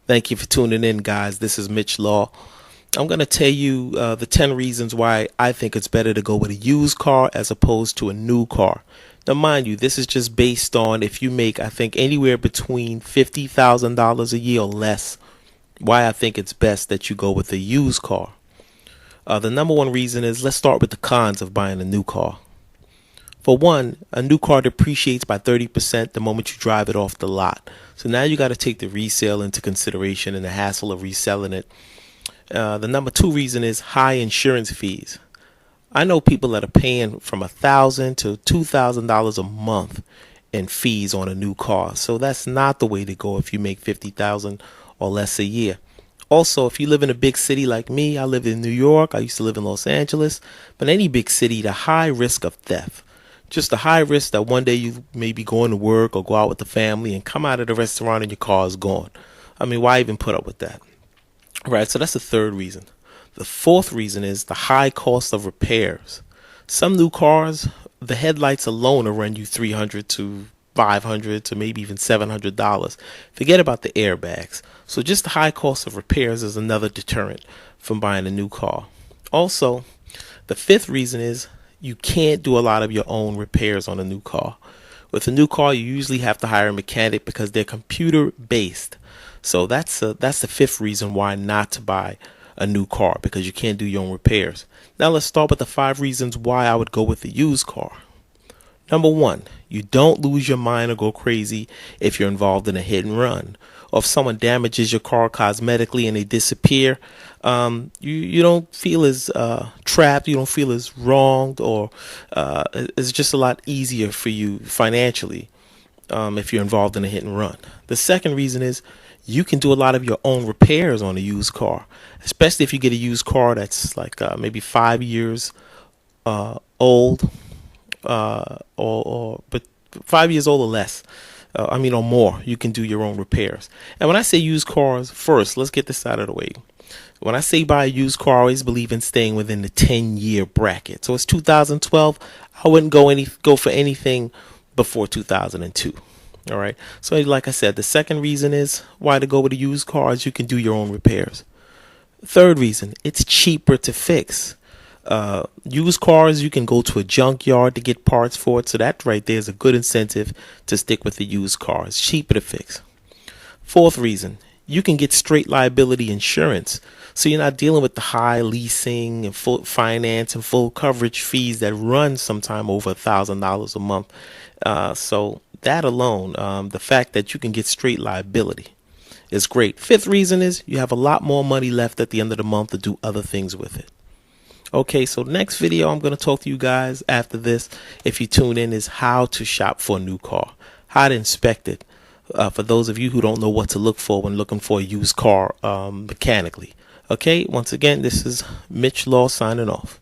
Thank you for tuning in, guys. This is Mitch Law. I'm going to tell you the 10 reasons why I think it's better to go with a used car as opposed to a new car. Now, mind you, this is just based on if you make, I think, anywhere between $50,000 a year or less, why I think it's best that you go with a used car. The number one reason is, let's start with the cons of buying a new car. For one, a new car depreciates by 30% the moment you drive it off the lot. So now you got to take the resale into consideration and the hassle of reselling it. The number two reason is high insurance fees. I know people that are paying from $1,000 to $2,000 a month in fees on a new car. So that's not the way to go if you make $50,000 or less a year. Also, if you live in a big city like me, I lived in New York, I used to live in Los Angeles, but any big city, the high risk of theft. Just the high risk that one day you may be going to work or go out with the family and come out of the restaurant and your car is gone. I mean, why even put up with that? Right, so that's the third reason. The fourth reason is the high cost of repairs. Some new cars, the headlights alone will run you $300 to $500 to maybe even $700. Forget about the airbags. So just the high cost of repairs is another deterrent from buying a new car. Also, the fifth reason is you can't do a lot of your own repairs on a new car. With a new car, you usually have to hire a mechanic because they're computer based. So that's the fifth reason why not to buy a new car, because you can't do your own repairs. Now let's start with the 5 reasons why I would go with a used car. Number one, you don't lose your mind or go crazy if you're involved in a hit and run. Or if someone damages your car cosmetically and they disappear, you don't feel as trapped, you don't feel as wronged, or it's just a lot easier for you financially if you're involved in a hit and run. The second reason is you can do a lot of your own repairs on a used car, especially if you get a used car that's like maybe 5 years old, but 5 years old or less. Or more, you can do your own repairs. And when I say used cars, first, let's get this out of the way. When I say buy a used car, I always believe in staying within the 10-year bracket. So it's 2012. I wouldn't go for anything before 2002. All right. So like I said, the second reason is why to go with a used car is you can do your own repairs. Third reason, it's cheaper to fix. Used cars, you can go to a junkyard to get parts for it. So that right there is a good incentive to stick with the used car. It's cheaper to fix. Fourth reason, you can get straight liability insurance. So you're not dealing with the high leasing and full finance and full coverage fees that run sometime over $1,000 a month. So that alone, the fact that you can get straight liability is great. Fifth reason is you have a lot more money left at the end of the month to do other things with it. Okay, so next video I'm going to talk to you guys after this, if you tune in, is how to shop for a new car, how to inspect it, for those of you who don't know what to look for when looking for a used car mechanically. Okay, once again, this is Mitch Law signing off.